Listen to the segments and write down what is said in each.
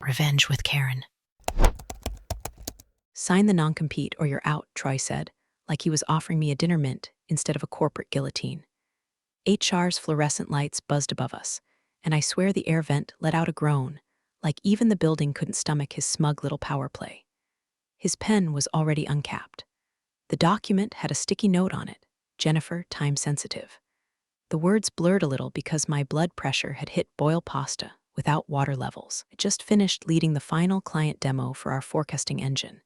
Revenge with Karen. Sign the non-compete or you're out, Troy said, like he was offering me a dinner mint instead of a corporate guillotine. HR's fluorescent lights buzzed above us, and I swear the air vent let out a groan, like even the building couldn't stomach his smug little power play. His pen was already uncapped. The document had a sticky note on it, Jennifer, time sensitive. The words blurred a little because my blood pressure had hit boil pasta without water levels. I just finished leading the final client demo for our forecasting engine,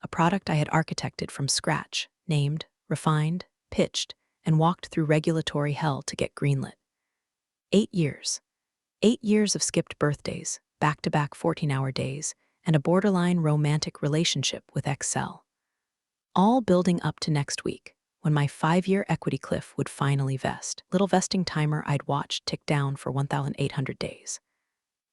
a product I had architected from scratch, named, refined, pitched, and walked through regulatory hell to get greenlit. 8 years. 8 years of skipped birthdays, back-to-back 14-hour days, and a borderline romantic relationship with Excel. All building up to next week, when my 5-year equity cliff would finally vest. Little vesting timer I'd watched tick down for 1,800 days.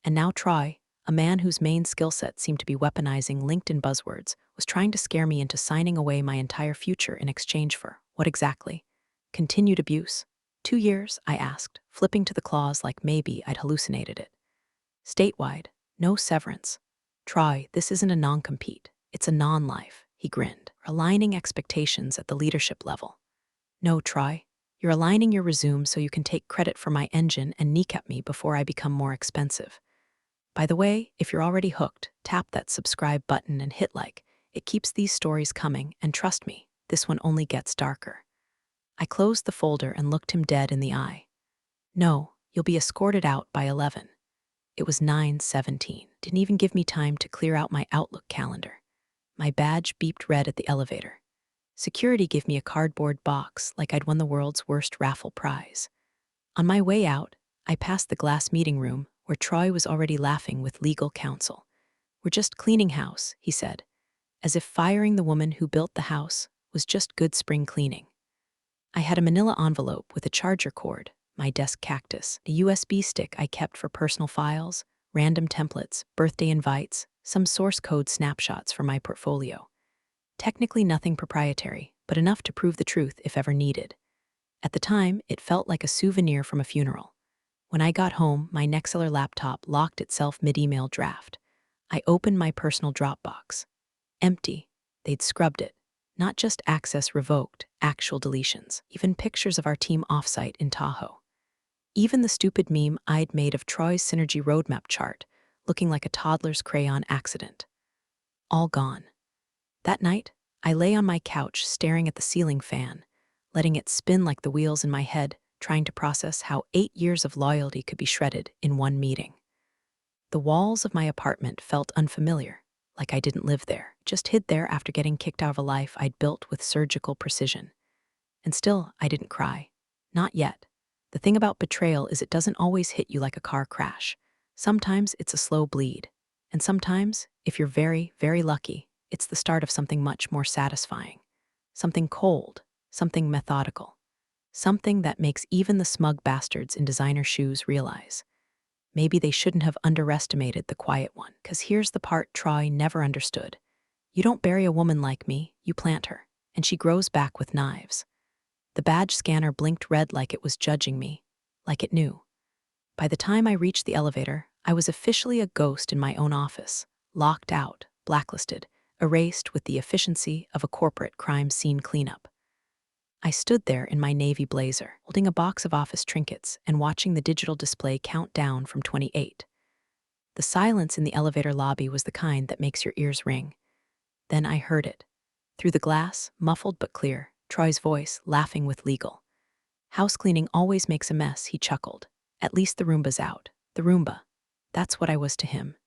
And now Troy, a man whose main skill set seemed to be weaponizing LinkedIn buzzwords, was trying to scare me into signing away my entire future in exchange for, what exactly? Continued abuse. 2 years, I asked, flipping to the clause like maybe I'd hallucinated it. Statewide, no severance. Troy, this isn't a non-compete. It's a non-life, he grinned, aligning expectations at the leadership level. No, Troy, you're aligning your resume so you can take credit for my engine and kneecap me before I become more expensive. By the way, if you're already hooked, tap that subscribe button and hit like. It keeps these stories coming, and trust me, this one only gets darker. I closed the folder and looked him dead in the eye. No, you'll be escorted out by 11. It was 9:17. Didn't even give me time to clear out my Outlook calendar. My badge beeped red at the elevator. Security gave me a cardboard box like I'd won the world's worst raffle prize. On my way out, I passed the glass meeting room where Troy was already laughing with legal counsel. "We're just cleaning house," he said, as if firing the woman who built the house was just good spring cleaning. I had a manila envelope with a charger cord, my desk cactus, a USB stick I kept for personal files, random templates, birthday invites, some source code snapshots for my portfolio. Technically nothing proprietary, but enough to prove the truth if ever needed. At the time, it felt like a souvenir from a funeral. When I got home, my Nextler laptop locked itself mid-email draft. I opened my personal Dropbox. Empty. They'd scrubbed it. Not just access revoked, actual deletions, even pictures of our team offsite in Tahoe. Even the stupid meme I'd made of Troy's Synergy roadmap chart, looking like a toddler's crayon accident. All gone. That night, I lay on my couch staring at the ceiling fan, letting it spin like the wheels in my head, trying to process how 8 years of loyalty could be shredded in one meeting. The walls of my apartment felt unfamiliar, like I didn't live there, just hid there after getting kicked out of a life I'd built with surgical precision. And still, I didn't cry. Not yet. The thing about betrayal is it doesn't always hit you like a car crash. Sometimes it's a slow bleed. And sometimes, if you're very, very lucky, it's the start of something much more satisfying. Something cold, something methodical. Something that makes even the smug bastards in designer shoes realize maybe they shouldn't have underestimated the quiet one. 'Cause here's the part Troy never understood. You don't bury a woman like me, you plant her, and she grows back with knives. The badge scanner blinked red like it was judging me, like it knew. By the time I reached the elevator, I was officially a ghost in my own office, locked out, blacklisted, erased with the efficiency of a corporate crime scene cleanup. I stood there in my navy blazer, holding a box of office trinkets and watching the digital display count down from 28. The silence in the elevator lobby was the kind that makes your ears ring. Then I heard it. Through the glass, muffled but clear, Troy's voice, laughing with legal. "House cleaning always makes a mess," he chuckled. "At least the Roomba's out. The Roomba." That's what I was to him.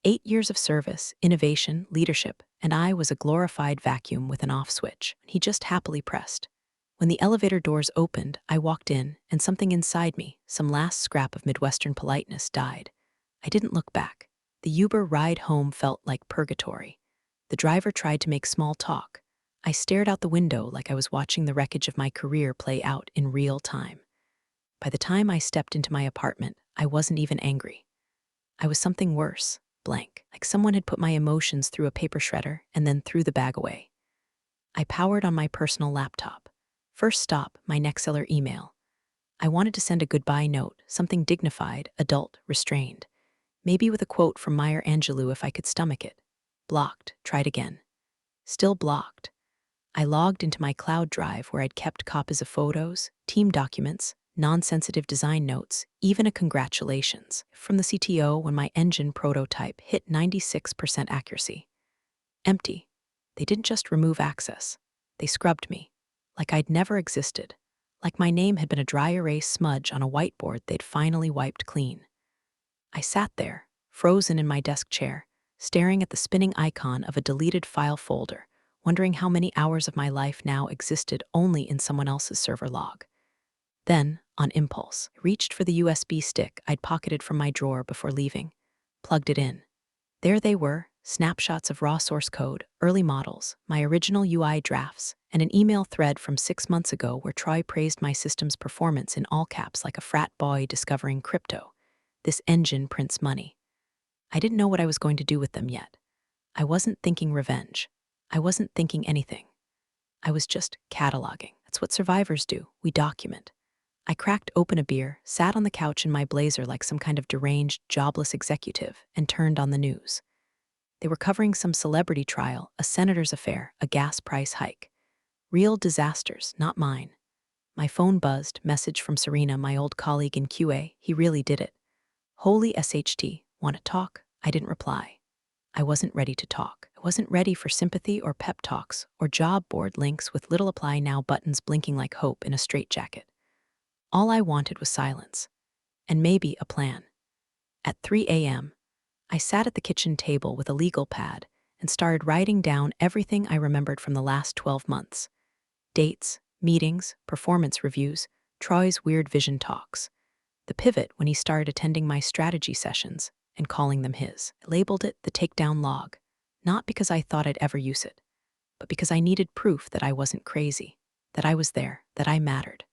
8 years of service, innovation, leadership, and I was a glorified vacuum with an off switch. He just happily pressed. When the elevator doors opened, I walked in, and something inside me, some last scrap of Midwestern politeness, died. I didn't look back. The Uber ride home felt like purgatory. The driver tried to make small talk. I stared out the window like I was watching the wreckage of my career play out in real time. By the time I stepped into my apartment, I wasn't even angry. I was something worse, blank, like someone had put my emotions through a paper shredder and then threw the bag away. I powered on my personal laptop. First stop, my Nextler email. I wanted to send a goodbye note, something dignified, adult, restrained. Maybe with a quote from Maya Angelou if I could stomach it. Blocked, tried again. Still blocked. I logged into my cloud drive where I'd kept copies of photos, team documents, non-sensitive design notes, even a congratulations from the CTO when my engine prototype hit 96% accuracy. Empty. They didn't just remove access. They scrubbed me. Like I'd never existed. Like my name had been a dry erase smudge on a whiteboard they'd finally wiped clean. I sat there, frozen in my desk chair, staring at the spinning icon of a deleted file folder, wondering how many hours of my life now existed only in someone else's server log. Then, on impulse, I reached for the USB stick I'd pocketed from my drawer before leaving, plugged it in. There they were, snapshots of raw source code, early models, my original UI drafts, and an email thread from 6 months ago where Troy praised my system's performance in all caps like a frat boy discovering crypto. This engine prints money. I didn't know what I was going to do with them yet. I wasn't thinking revenge. I wasn't thinking anything. I was just cataloging. That's what survivors do. We document. I cracked open a beer, sat on the couch in my blazer like some kind of deranged, jobless executive, and turned on the news. They were covering some celebrity trial, a senator's affair, a gas price hike. Real disasters, not mine. My phone buzzed, message from Serena, my old colleague in QA. He really did it. Holy SHT, want to talk? I didn't reply. I wasn't ready to talk. I wasn't ready for sympathy or pep talks or job board links with little apply now buttons blinking like hope in a straitjacket. All I wanted was silence. And maybe a plan. At 3 a.m., I sat at the kitchen table with a legal pad and started writing down everything I remembered from the last 12 months. Dates, meetings, performance reviews, Troy's weird vision talks. The pivot when he started attending my strategy sessions and calling them his. I labeled it the takedown log, not because I thought I'd ever use it, but because I needed proof that I wasn't crazy, that I was there, that I mattered.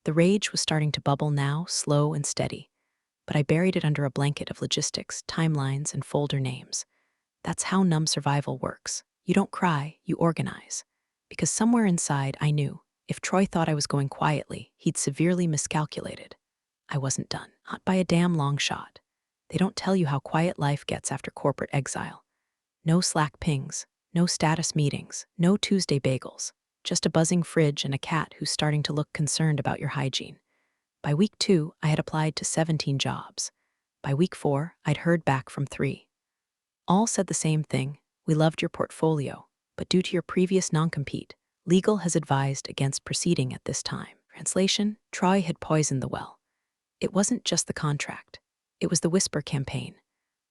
The rage was starting to bubble now, slow and steady, but I buried it under a blanket of logistics, timelines, and folder names. That's how numb survival works. You don't cry, you organize. Because somewhere inside I knew, if Troy thought I was going quietly, he'd severely miscalculated. I wasn't done, not by a damn long shot. They don't tell you how quiet life gets after corporate exile. No Slack pings, no status meetings, no Tuesday bagels, just a buzzing fridge and a cat who's starting to look concerned about your hygiene. By week 2, I had applied to 17 jobs. By week 4, I'd heard back from 3. All said the same thing: we loved your portfolio, but due to your previous non-compete, legal has advised against proceeding at this time. Translation: Troy had poisoned the well. It wasn't just the contract. It was the whisper campaign.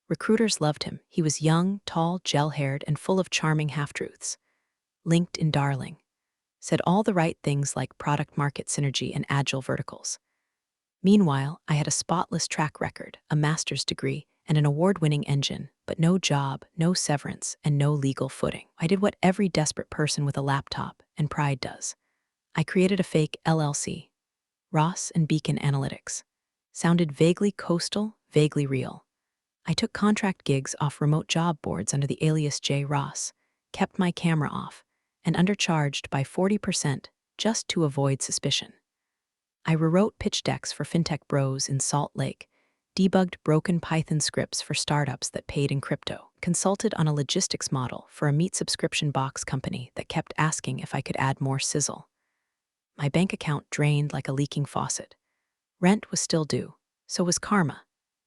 Recruiters loved him. He was young, tall, gel-haired, and full of charming half-truths. LinkedIn darling. Said all the right things like product-market synergy and agile verticals. Meanwhile, I had a spotless track record, a master's degree, and an award-winning engine, but no job, no severance, and no legal footing. I did what every desperate person with a laptop and pride does. I created a fake LLC. Ross and Beacon Analytics. Sounded vaguely coastal, vaguely real. I took contract gigs off remote job boards under the alias J. Ross, kept my camera off, and undercharged by 40% just to avoid suspicion. I rewrote pitch decks for fintech bros in Salt Lake, debugged broken Python scripts for startups that paid in crypto, consulted on a logistics model for a meat subscription box company that kept asking if I could add more sizzle. My bank account drained like a leaking faucet. Rent was still due, so was karma.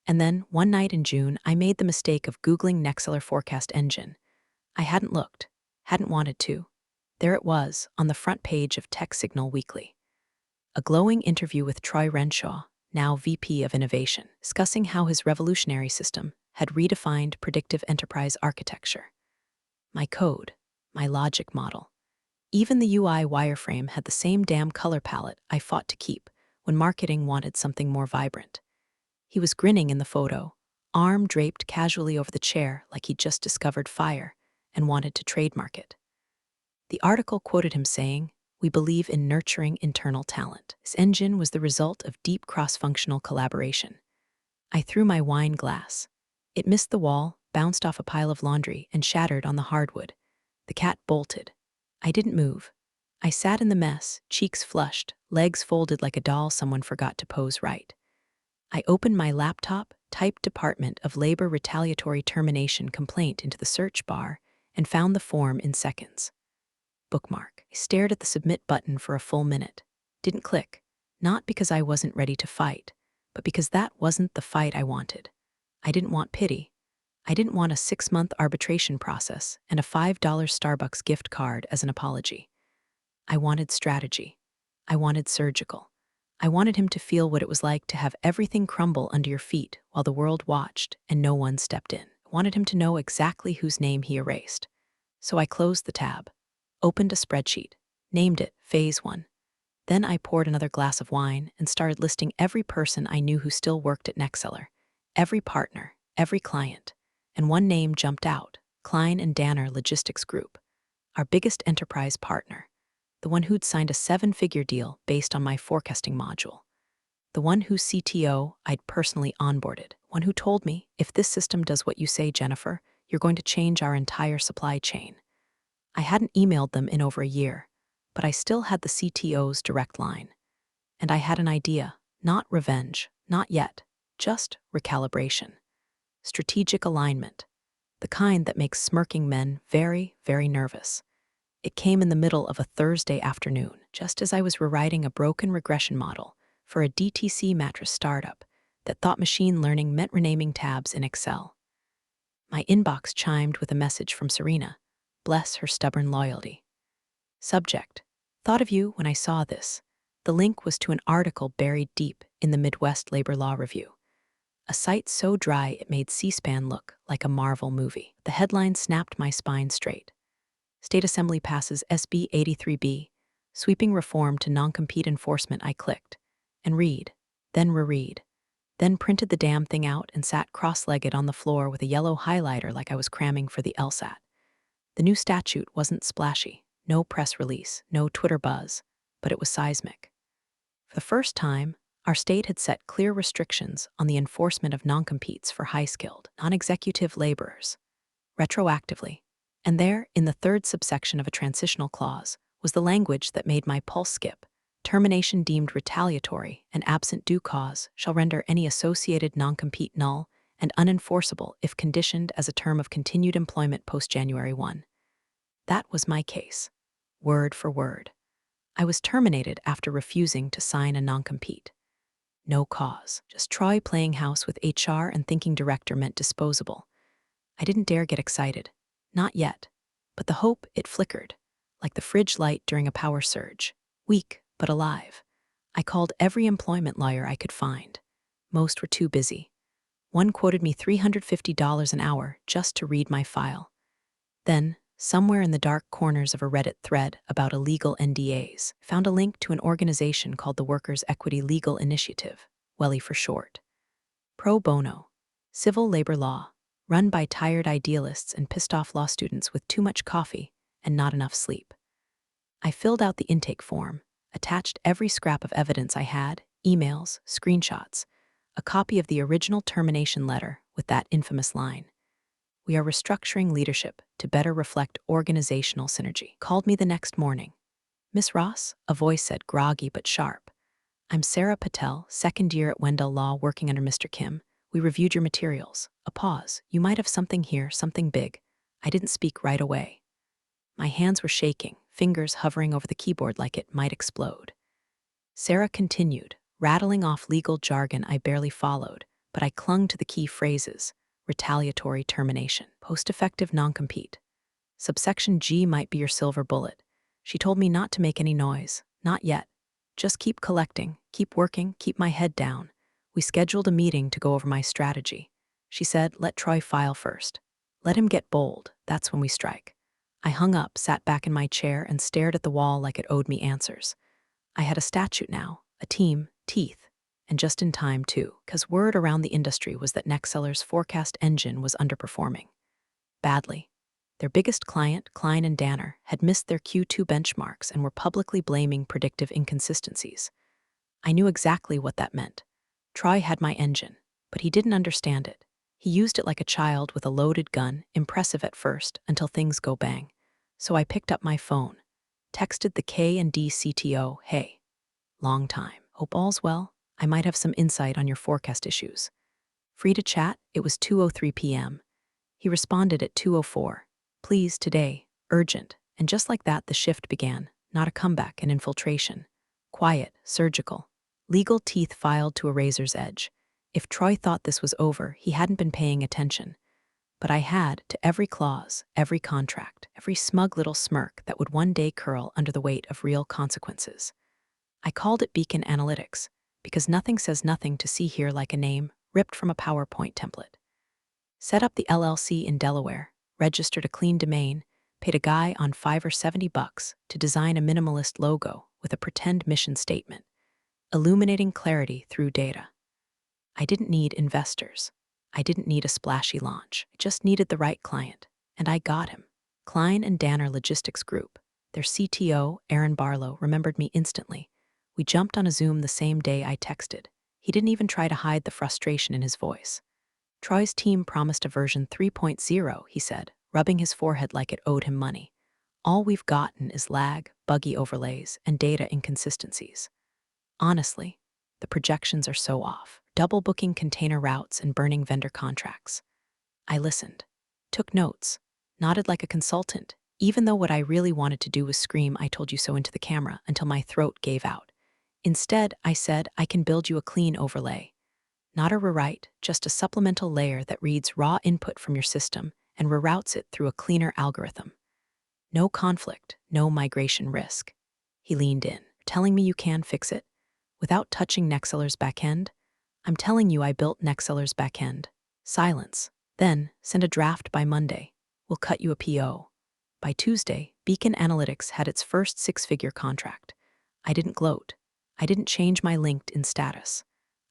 And then, one night in June, I made the mistake of Googling Nextler Forecast Engine. I hadn't looked, hadn't wanted to. There it was, on the front page of Tech Signal Weekly. A glowing interview with Troy Renshaw, now VP of Innovation, discussing how his revolutionary system had redefined predictive enterprise architecture. My code, my logic model. Even the UI wireframe had the same damn color palette I fought to keep when marketing wanted something more vibrant. He was grinning in the photo, arm draped casually over the chair like he'd just discovered fire and wanted to trademark it. The article quoted him saying, "We believe in nurturing internal talent." This engine was the result of deep cross-functional collaboration. I threw my wine glass. It missed the wall, bounced off a pile of laundry, and shattered on the hardwood. The cat bolted. I didn't move. I sat in the mess, cheeks flushed, legs folded like a doll someone forgot to pose right. I opened my laptop, typed Department of Labor retaliatory termination complaint into the search bar, and found the form in seconds. Bookmark. I stared at the submit button for a full minute. Didn't click. Not because I wasn't ready to fight, but because that wasn't the fight I wanted. I didn't want pity. I didn't want a 6-month arbitration process and a $5 Starbucks gift card as an apology. I wanted strategy. I wanted surgical. I wanted him to feel what it was like to have everything crumble under your feet while the world watched and no one stepped in. I wanted him to know exactly whose name he erased. So I closed the tab, opened a spreadsheet, named it Phase 1. Then I poured another glass of wine and started listing every person I knew who still worked at Nextseller, every partner, every client. And one name jumped out: Klein and Danner Logistics Group, our biggest enterprise partner, the one who'd signed a 7-figure deal based on my forecasting module, the one whose CTO I'd personally onboarded, one who told me, if this system does what you say, Jennifer, you're going to change our entire supply chain. I hadn't emailed them in over a year, but I still had the CTO's direct line. And I had an idea: not revenge, not yet, just recalibration. Strategic alignment, the kind that makes smirking men very, very nervous. It came in the middle of a Thursday afternoon, just as I was rewriting a broken regression model for a DTC mattress startup that thought machine learning meant renaming tabs in Excel. My inbox chimed with a message from Serena. Bless her stubborn loyalty. Subject: thought of you when I saw this. The link was to an article buried deep in the Midwest Labor Law Review. A site so dry it made C-SPAN look like a Marvel movie. The headline snapped my spine straight. State Assembly passes SB 83B, sweeping reform to non-compete enforcement. I clicked. And read, then reread, then printed the damn thing out and sat cross-legged on the floor with a yellow highlighter like I was cramming for the LSAT. The new statute wasn't splashy, no press release, no Twitter buzz, but it was seismic. For the first time, our state had set clear restrictions on the enforcement of non-competes for high-skilled, non-executive laborers, retroactively. And there, in the third subsection of a transitional clause, was the language that made my pulse skip: termination deemed retaliatory and absent due cause shall render any associated non-compete null and unenforceable if conditioned as a term of continued employment post-January 1. That was my case, word for word. I was terminated after refusing to sign a non-compete. No cause, just Troy playing house with HR and thinking director meant disposable. I didn't dare get excited. Not yet. But the hope, it flickered, like the fridge light during a power surge. Weak, but alive. I called every employment lawyer I could find. Most were too busy. One quoted me $350 an hour just to read my file. Then, somewhere in the dark corners of a Reddit thread about illegal NDAs, found a link to an organization called the Workers' Equity Legal Initiative, WELI for short. Pro bono, civil labor law, run by tired idealists and pissed-off law students with too much coffee and not enough sleep. I filled out the intake form, attached every scrap of evidence I had, emails, screenshots, a copy of the original termination letter with that infamous line: "We are restructuring leadership to better reflect organizational synergy." Called me the next morning. "Miss Ross," a voice said, groggy but sharp. "I'm Sarah Patel, second year at Wendell Law working under Mr. Kim. We reviewed your materials." A pause. "You might have something here, something big." I didn't speak right away. My hands were shaking, fingers hovering over the keyboard like it might explode. Sarah continued, rattling off legal jargon I barely followed, but I clung to the key phrases: retaliatory termination, post-effective non-compete. Subsection G might be your silver bullet. She told me not to make any noise, not yet. Just keep collecting, keep working, keep my head down. We scheduled a meeting to go over my strategy. She said, let Troy file first. Let him get bold, that's when we strike. I hung up, sat back in my chair, and stared at the wall like it owed me answers. I had a statute now, a team, teeth, and just in time, too, because word around the industry was that Nextseller's forecast engine was underperforming. Badly. Their biggest client, Klein and Danner, had missed their Q2 benchmarks and were publicly blaming predictive inconsistencies. I knew exactly what that meant. Troy had my engine, but he didn't understand it. He used it like a child with a loaded gun, impressive at first, until things go bang. So I picked up my phone, texted the K&D CTO, "Hey, long time. Hope all's well. I might have some insight on your forecast issues." Free to chat? It was 2:03 p.m. He responded at 2:04. Please, today. Urgent. And just like that, the shift began. Not a comeback, an infiltration. Quiet, surgical. Legal teeth filed to a razor's edge. If Troy thought this was over, he hadn't been paying attention. But I had, to every clause, every contract, every smug little smirk that would one day curl under the weight of real consequences. I called it Beacon Analytics, because nothing says nothing to see here like a name ripped from a PowerPoint template. Set up the LLC in Delaware, registered a clean domain, paid a guy on $5 or $70 to design a minimalist logo with a pretend mission statement, illuminating clarity through data. I didn't need investors. I didn't need a splashy launch. I just needed the right client, and I got him. Klein and Danner Logistics Group. Their CTO, Aaron Barlow, remembered me instantly. We jumped on a Zoom the same day I texted. He didn't even try to hide the frustration in his voice. Troy's team promised a version 3.0, he said, rubbing his forehead like it owed him money. All we've gotten is lag, buggy overlays, and data inconsistencies. Honestly, the projections are so off. Double booking container routes and burning vendor contracts. I listened, took notes, nodded like a consultant, even though what I really wanted to do was scream "I told you so" into the camera until my throat gave out. Instead, I said, I can build you a clean overlay. Not a rewrite, just a supplemental layer that reads raw input from your system and reroutes it through a cleaner algorithm. No conflict, no migration risk. He leaned in, telling me you can fix it. Without touching Nexceller's backend? I'm telling you I built Nexceller's backend. Silence. Then, send a draft by Monday. We'll cut you a PO. By Tuesday, Beacon Analytics had its first six-figure contract. I didn't gloat. I didn't change my LinkedIn status.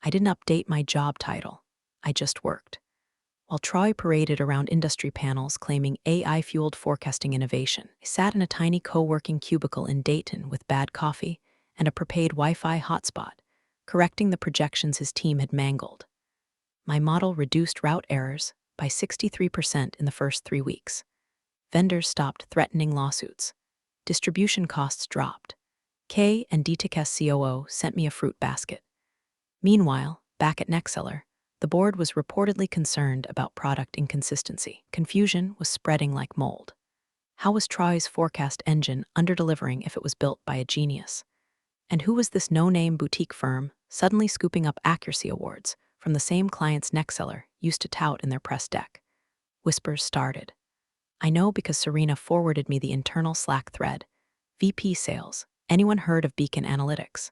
I didn't update my job title. I just worked. While Troy paraded around industry panels claiming AI-fueled forecasting innovation, I sat in a tiny co-working cubicle in Dayton with bad coffee and a prepaid Wi-Fi hotspot, correcting the projections his team had mangled. My model reduced route errors by 63% in the first 3 weeks. Vendors stopped threatening lawsuits. Distribution costs dropped. Kay and DTK's COO sent me a fruit basket. Meanwhile, back at Nexceller, the board was reportedly concerned about product inconsistency. Confusion was spreading like mold. How was Troy's forecast engine underdelivering if it was built by a genius? And who was this no-name boutique firm suddenly scooping up accuracy awards from the same clients Nexceller used to tout in their press deck? Whispers started. I know because Serena forwarded me the internal Slack thread. VP Sales. Anyone heard of Beacon Analytics?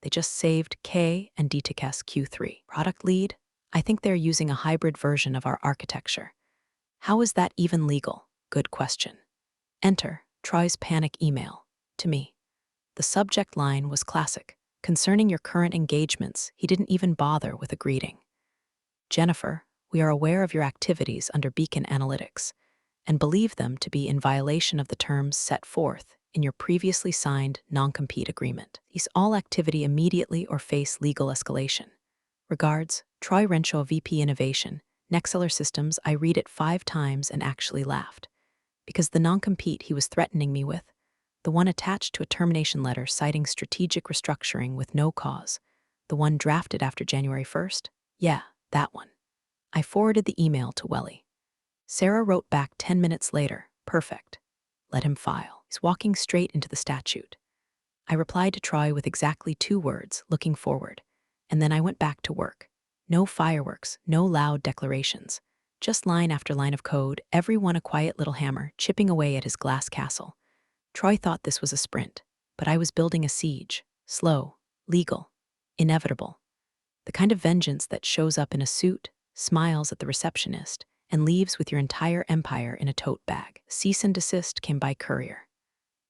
They just saved K and DTK's Q3. Product lead? I think they're using a hybrid version of our architecture. How is that even legal? Good question. Enter Troy's panic email. To me. The subject line was classic. Concerning your current engagements, he didn't even bother with a greeting. Jennifer, we are aware of your activities under Beacon Analytics and believe them to be in violation of the terms set forth in your previously signed non-compete agreement. Cease all activity immediately or face legal escalation. Regards, Troy Renshaw, VP Innovation, Nexceller Systems. I read it 5 times and actually laughed. Because the non-compete he was threatening me with, the one attached to a termination letter citing strategic restructuring with no cause, the one drafted after January 1st? Yeah, that one. I forwarded the email to Welly. Sarah wrote back 10 minutes later, perfect. Let him file. He's walking straight into the statute. I replied to Troy with exactly 2 words, looking forward, and then I went back to work. No fireworks, no loud declarations, just line after line of code, every one a quiet little hammer chipping away at his glass castle. Troy thought this was a sprint, but I was building a siege, slow, legal, inevitable. The kind of vengeance that shows up in a suit, smiles at the receptionist, and leaves with your entire empire in a tote bag. Cease and desist came by courier.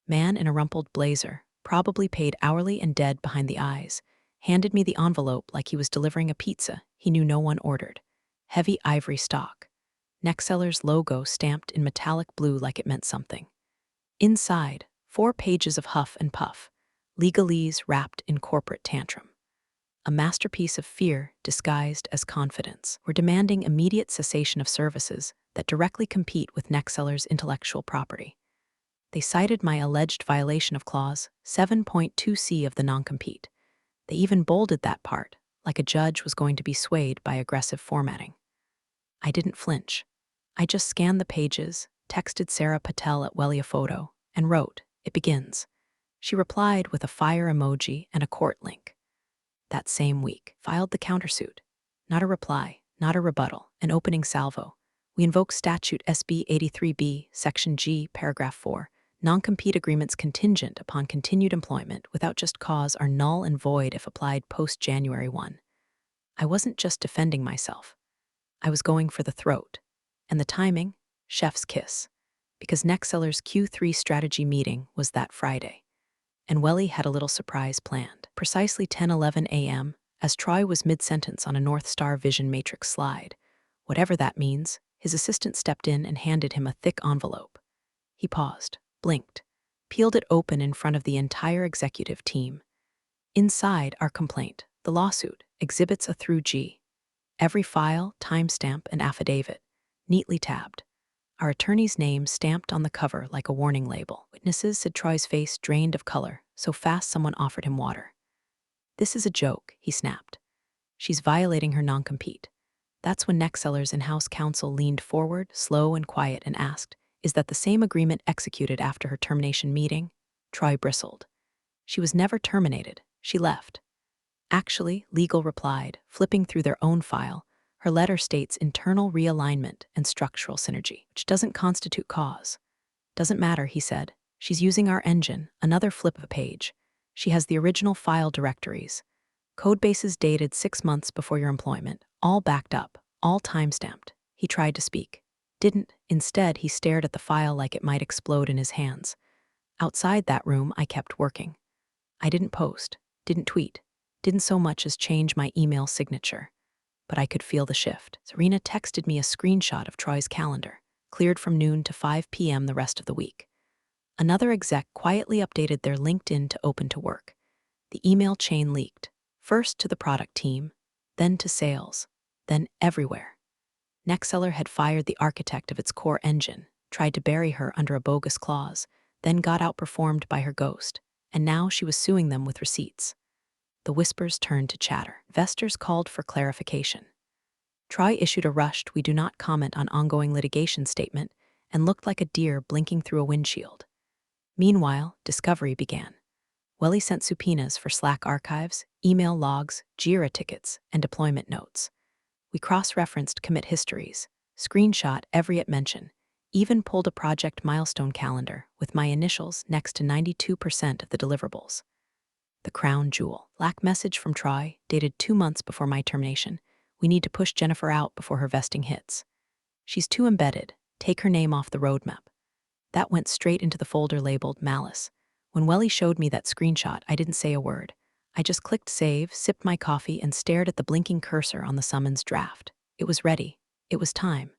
Man in a rumpled blazer, probably paid hourly and dead behind the eyes, handed me the envelope like he was delivering a pizza he knew no one ordered. Heavy ivory stock. Nexceller's logo stamped in metallic blue like it meant something. Inside, 4 pages of huff and puff, legalese wrapped in corporate tantrum. A masterpiece of fear disguised as confidence. We're demanding immediate cessation of services that directly compete with Nexceller's intellectual property. They cited my alleged violation of Clause 7.2c of the non-compete. They even bolded that part, like a judge was going to be swayed by aggressive formatting. I didn't flinch. I just scanned the pages, texted Sarah Patel at Welly a photo, and wrote, "It begins." She replied with a fire emoji and a court link. That same week, filed the countersuit. Not a reply, not a rebuttal, an opening salvo. We invoke Statute SB 83B, Section G, Paragraph 4. Non-compete agreements contingent upon continued employment without just cause are null and void if applied post-January 1. I wasn't just defending myself. I was going for the throat. And the timing? Chef's kiss. Because Nexceller's Q3 strategy meeting was that Friday. And Welly had a little surprise planned. Precisely 10:11 a.m., as Troy was mid-sentence on a North Star Vision Matrix slide. Whatever that means, his assistant stepped in and handed him a thick envelope. He paused, blinked, peeled it open in front of the entire executive team. Inside, our complaint, the lawsuit, exhibits A through G. Every file, timestamp, and affidavit, neatly tabbed. Our attorney's name stamped on the cover like a warning label. Witnesses said Troy's face drained of color, so fast someone offered him water. "This is a joke," he snapped. "She's violating her non-compete." That's when Nexceller's in-house counsel leaned forward, slow and quiet, and asked, "Is that the same agreement executed after her termination meeting?" Troy bristled. "She was never terminated. She left." Actually, legal replied, flipping through their own file. Her letter states internal realignment and structural synergy, which doesn't constitute cause. "Doesn't matter," he said. "She's using our engine." Another flip of a page. "She has the original file directories. Codebases dated 6 months before your employment, all backed up, all timestamped." He tried to speak. Didn't. Instead, he stared at the file like it might explode in his hands. Outside that room, I kept working. I didn't post, didn't tweet, didn't so much as change my email signature. But I could feel the shift. Serena texted me a screenshot of Troy's calendar, cleared from noon to 5 p.m. the rest of the week. Another exec quietly updated their LinkedIn to open to work. The email chain leaked, first to the product team, then to sales, then everywhere. Nexceller had fired the architect of its core engine, tried to bury her under a bogus clause, then got outperformed by her ghost, and now she was suing them with receipts. The whispers turned to chatter. Investors called for clarification. Troy issued a rushed "we do not comment on ongoing litigation" statement and looked like a deer blinking through a windshield. Meanwhile, discovery began. Welly sent subpoenas for Slack archives, email logs, JIRA tickets, and deployment notes. We cross-referenced commit histories, screenshot every mention, even pulled a project milestone calendar with my initials next to 92% of the deliverables. The crown jewel. Black message from Troy, dated 2 months before my termination. "We need to push Jennifer out before her vesting hits. She's too embedded. Take her name off the roadmap." That went straight into the folder labeled malice. When Welly showed me that screenshot, I didn't say a word. I just clicked save, sipped my coffee, and stared at the blinking cursor on the summons draft. It was ready. It was time.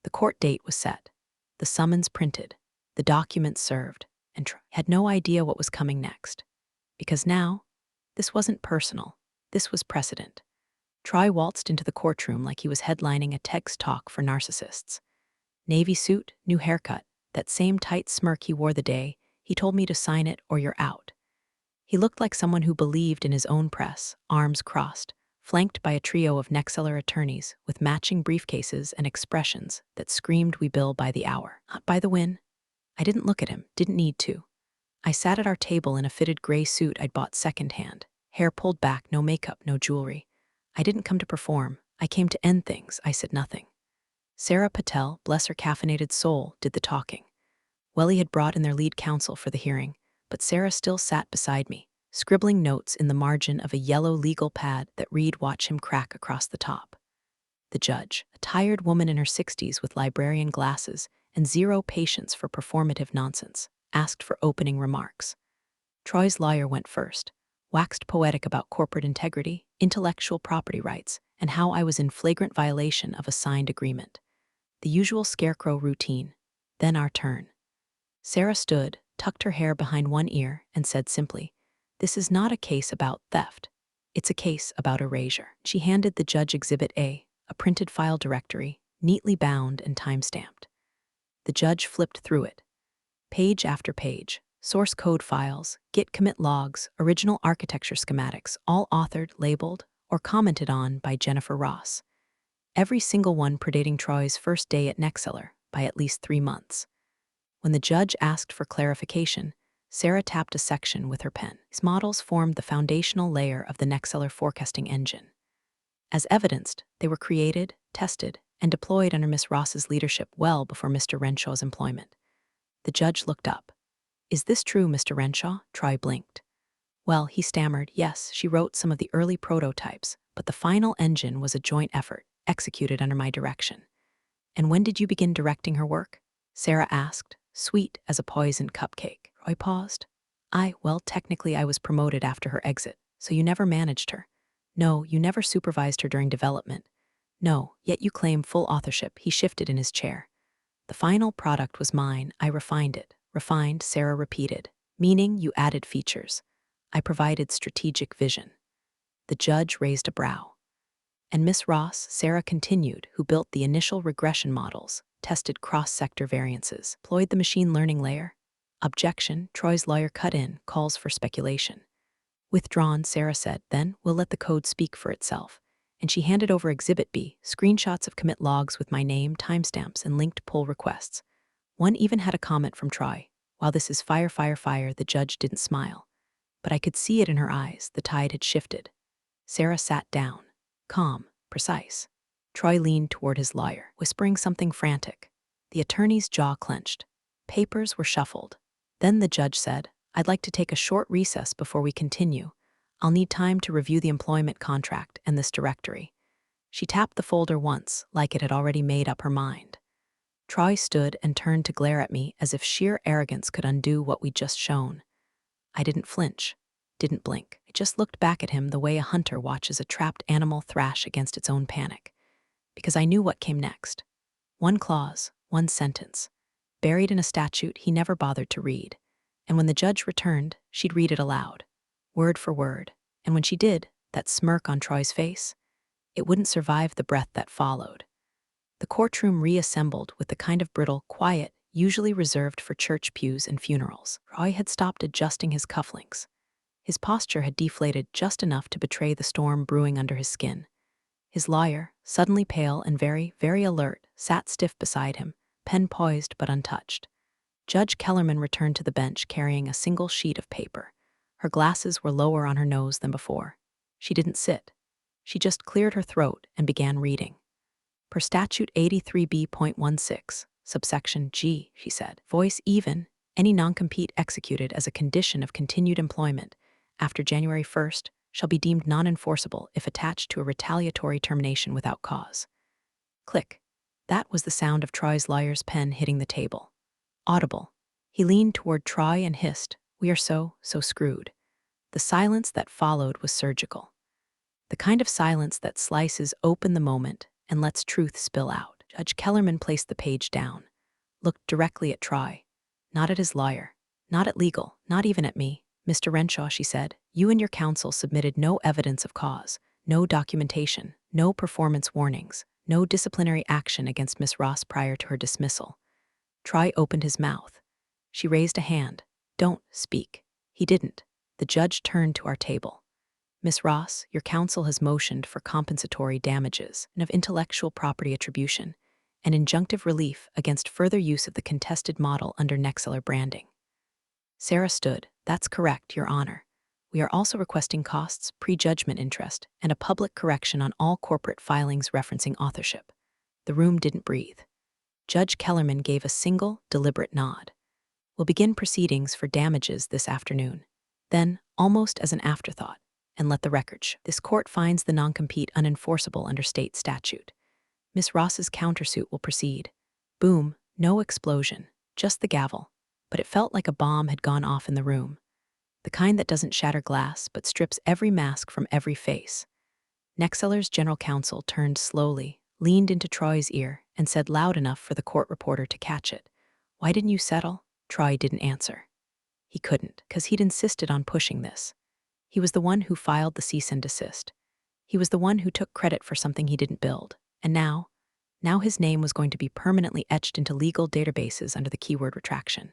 The court date was set. The summons printed. The documents served. And Troy had no idea what was coming next. Because now, this wasn't personal. This was precedent. Troy waltzed into the courtroom like he was headlining a TEDx talk for narcissists. Navy suit, new haircut, that same tight smirk he wore the day he told me to sign it or you're out. He looked like someone who believed in his own press, arms crossed, flanked by a trio of Nexceller attorneys with matching briefcases and expressions that screamed we bill by the hour, not by the win. I didn't look at him, didn't need to. I sat at our table in a fitted gray suit I'd bought secondhand, hair pulled back, no makeup, no jewelry. I didn't come to perform. I came to end things. I said nothing. Sarah Patel, bless her caffeinated soul, did the talking. Welly had brought in their lead counsel for the hearing, but Sarah still sat beside me, scribbling notes in the margin of a yellow legal pad that read "Watch him crack" across the top. The judge, a tired woman in her 60s with librarian glasses and zero patience for performative nonsense, asked for opening remarks. Troy's lawyer went first, waxed poetic about corporate integrity, intellectual property rights, and how I was in flagrant violation of a signed agreement. The usual scarecrow routine. Then our turn. Sarah stood, tucked her hair behind one ear, and said simply, "This is not a case about theft. It's a case about erasure." She handed the judge Exhibit A, a printed file directory, neatly bound and time-stamped. The judge flipped through it. Page after page, source code files, Git commit logs, original architecture schematics, all authored, labeled, or commented on by Jennifer Ross. Every single one predating Troy's first day at Nextseller by at least 3 months. When the judge asked for clarification, Sarah tapped a section with her pen. These models formed the foundational layer of the Nextseller forecasting engine. As evidenced, they were created, tested, and deployed under Miss Ross's leadership well before Mr. Renshaw's employment. The judge looked up. "Is this true, Mr. Renshaw?" Troy blinked. Well, he stammered, yes, she wrote some of the early prototypes, but the final engine was a joint effort, executed under my direction. "And when did you begin directing her work?" Sarah asked, sweet as a poisoned cupcake. Troy paused. Well, technically I was promoted after her exit, so you never managed her. No, you never supervised her during development. No, yet you claim full authorship." He shifted in his chair. "The final product was mine. I refined it." "Refined," Sarah repeated. "Meaning you added features. I provided strategic vision." The judge raised a brow. "And Miss Ross," Sarah continued, "who built the initial regression models, tested cross-sector variances, deployed the machine learning layer?" Objection, Troy's lawyer cut in, calls for speculation. "Withdrawn," Sarah said, "then we'll let the code speak for itself." And she handed over Exhibit B, screenshots of commit logs with my name, timestamps, and linked pull requests. One even had a comment from Troy. "While this is fire, fire, fire," the judge didn't smile. But I could see it in her eyes, the tide had shifted. Sarah sat down, calm, precise. Troy leaned toward his lawyer, whispering something frantic. The attorney's jaw clenched. Papers were shuffled. Then the judge said, "I'd like to take a short recess before we continue. I'll need time to review the employment contract and this directory." She tapped the folder once, like it had already made up her mind. Troy stood and turned to glare at me as if sheer arrogance could undo what we'd just shown. I didn't flinch, didn't blink. I just looked back at him the way a hunter watches a trapped animal thrash against its own panic. Because I knew what came next. One clause, one sentence, buried in a statute he never bothered to read. And when the judge returned, she'd read it aloud, word for word. And when she did, that smirk on Troy's face, it wouldn't survive the breath that followed. The courtroom reassembled with the kind of brittle, quiet, usually reserved for church pews and funerals. Troy had stopped adjusting his cufflinks. His posture had deflated just enough to betray the storm brewing under his skin. His lawyer, suddenly pale and very, very alert, sat stiff beside him, pen poised but untouched. Judge Kellerman returned to the bench carrying a single sheet of paper. Her glasses were lower on her nose than before. She didn't sit. She just cleared her throat and began reading. "Per Statute 83B.16, subsection G," she said, voice even, "any non-compete executed as a condition of continued employment after January 1st shall be deemed non-enforceable if attached to a retaliatory termination without cause." Click. That was the sound of Troy's lawyer's pen hitting the table. Audible. He leaned toward Troy and hissed, "We are so screwed." The silence that followed was surgical. The kind of silence that slices open the moment and lets truth spill out. Judge Kellerman placed the page down, looked directly at Troy, not at his lawyer, not at legal, not even at me. "Mr. Renshaw," she said, "you and your counsel submitted no evidence of cause, no documentation, no performance warnings, no disciplinary action against Miss Ross prior to her dismissal." Troy opened his mouth. She raised a hand. "Don't speak." He didn't. The judge turned to our table. "Miss Ross, your counsel has motioned for compensatory damages and of intellectual property attribution and injunctive relief against further use of the contested model under Nextseller branding." Sarah stood. "That's correct, Your Honor. We are also requesting costs, prejudgment interest, and a public correction on all corporate filings referencing authorship." The room didn't breathe. Judge Kellerman gave a single, deliberate nod. "We'll begin proceedings for damages this afternoon." Then, almost as an afterthought, "And let the record show, this court finds the non-compete unenforceable under state statute. Miss Ross's countersuit will proceed." Boom, no explosion, just the gavel. But it felt like a bomb had gone off in the room. The kind that doesn't shatter glass, but strips every mask from every face. Nextseller's general counsel turned slowly, leaned into Troy's ear, and said loud enough for the court reporter to catch it, "Why didn't you settle?" Troy didn't answer. He couldn't, because he'd insisted on pushing this. He was the one who filed the cease and desist. He was the one who took credit for something he didn't build. And now his name was going to be permanently etched into legal databases under the keyword retraction.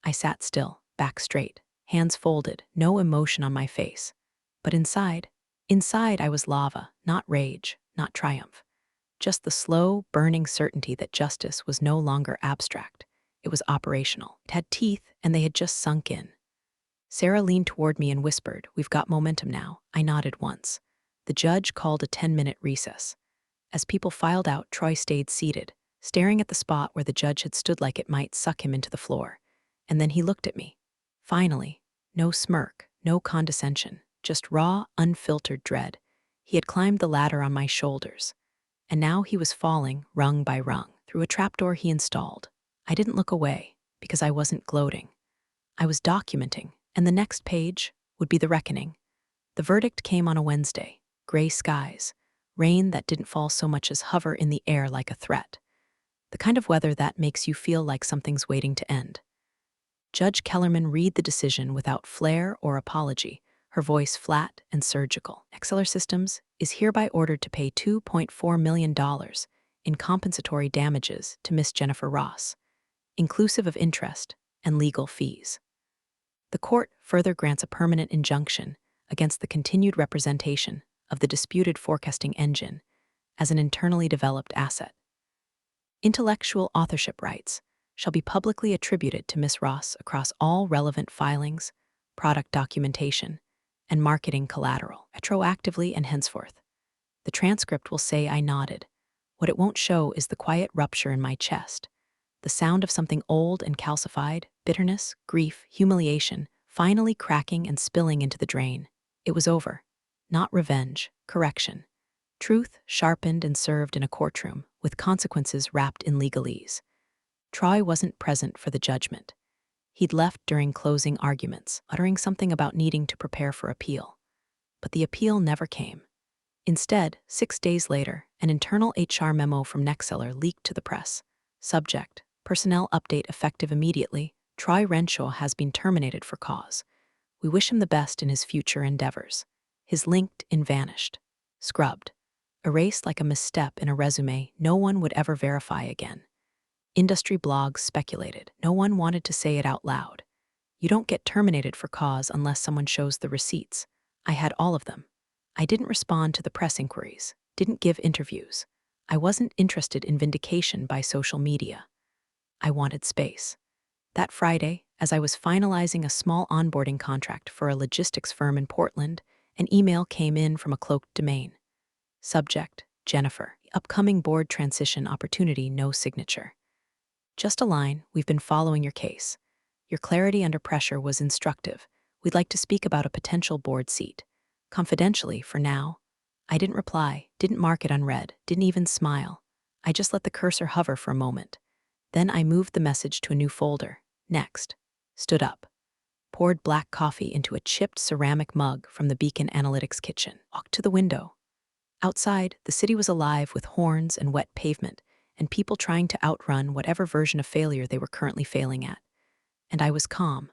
I sat still, back straight, hands folded, no emotion on my face. But inside Inside, I was lava, not rage, not triumph. Just the slow, burning certainty that justice was no longer abstract. It was operational. It had teeth, and they had just sunk in. Sarah leaned toward me and whispered, "We've got momentum now." I nodded once. The judge called a 10-minute recess. As people filed out, Troy stayed seated, staring at the spot where the judge had stood like it might suck him into the floor. And then he looked at me. Finally, no smirk, no condescension, just raw, unfiltered dread. He had climbed the ladder on my shoulders, and now he was falling, rung by rung, through a trapdoor he installed. I didn't look away, because I wasn't gloating. I was documenting, and the next page would be the reckoning. The verdict came on a Wednesday. Gray skies, rain that didn't fall so much as hover in the air like a threat. The kind of weather that makes you feel like something's waiting to end. Judge Kellerman read the decision without flair or apology, her voice flat and surgical. Exceller Systems is hereby ordered to pay $2.4 million in compensatory damages to Miss Jennifer Ross, inclusive of interest and legal fees. The court further grants a permanent injunction against the continued representation of the disputed forecasting engine as an internally developed asset. Intellectual authorship rights shall be publicly attributed to Ms. Ross across all relevant filings, product documentation, and marketing collateral, retroactively and henceforth. The transcript will say I nodded. What it won't show is the quiet rupture in my chest, the sound of something old and calcified, bitterness, grief, humiliation, finally cracking and spilling into the drain. It was over. Not revenge, correction. Truth sharpened and served in a courtroom, with consequences wrapped in legalese. Troy wasn't present for the judgment. He'd left during closing arguments, uttering something about needing to prepare for appeal. But the appeal never came. Instead, 6 days later, an internal HR memo from Nexceller leaked to the press. Subject: personnel update effective immediately. Troy Renshaw has been terminated for cause. We wish him the best in his future endeavors. His LinkedIn vanished. Scrubbed. Erased like a misstep in a resume no one would ever verify again. Industry blogs speculated. No one wanted to say it out loud. You don't get terminated for cause unless someone shows the receipts. I had all of them. I didn't respond to the press inquiries, didn't give interviews. I wasn't interested in vindication by social media. I wanted space. That Friday, as I was finalizing a small onboarding contract for a logistics firm in Portland, an email came in from a cloaked domain. Subject: Jennifer. Upcoming board transition opportunity, no signature. Just a line: we've been following your case. Your clarity under pressure was instructive. We'd like to speak about a potential board seat. Confidentially, for now. I didn't reply, didn't mark it unread, didn't even smile. I just let the cursor hover for a moment. Then I moved the message to a new folder. Next. Stood up. Poured black coffee into a chipped ceramic mug from the Beacon Analytics kitchen. Walked to the window. Outside, the city was alive with horns and wet pavement, and people trying to outrun whatever version of failure they were currently failing at. And I was calm.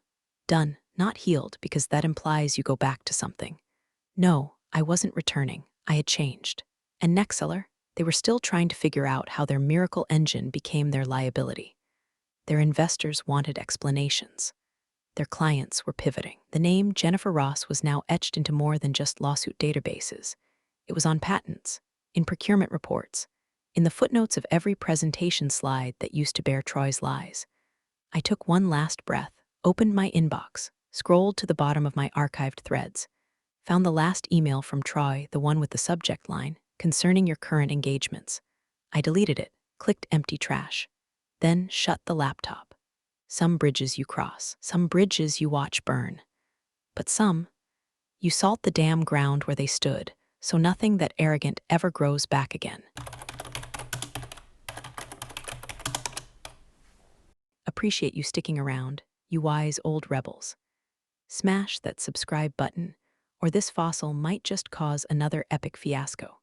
Done, not healed, because that implies you go back to something. No, I wasn't returning. I had changed. And Nexceller, they were still trying to figure out how their miracle engine became their liability. Their investors wanted explanations. Their clients were pivoting. The name Jennifer Ross was now etched into more than just lawsuit databases. It was on patents, in procurement reports, in the footnotes of every presentation slide that used to bear Troy's lies. I took one last breath, opened my inbox, scrolled to the bottom of my archived threads, found the last email from Troy, the one with the subject line, concerning your current engagements. I deleted it, clicked empty trash, then shut the laptop. Some bridges you cross, some bridges you watch burn. But some, you salt the damn ground where they stood, so nothing that arrogant ever grows back again. Appreciate you sticking around, you wise old rebels. Smash that subscribe button, or this fossil might just cause another epic fiasco.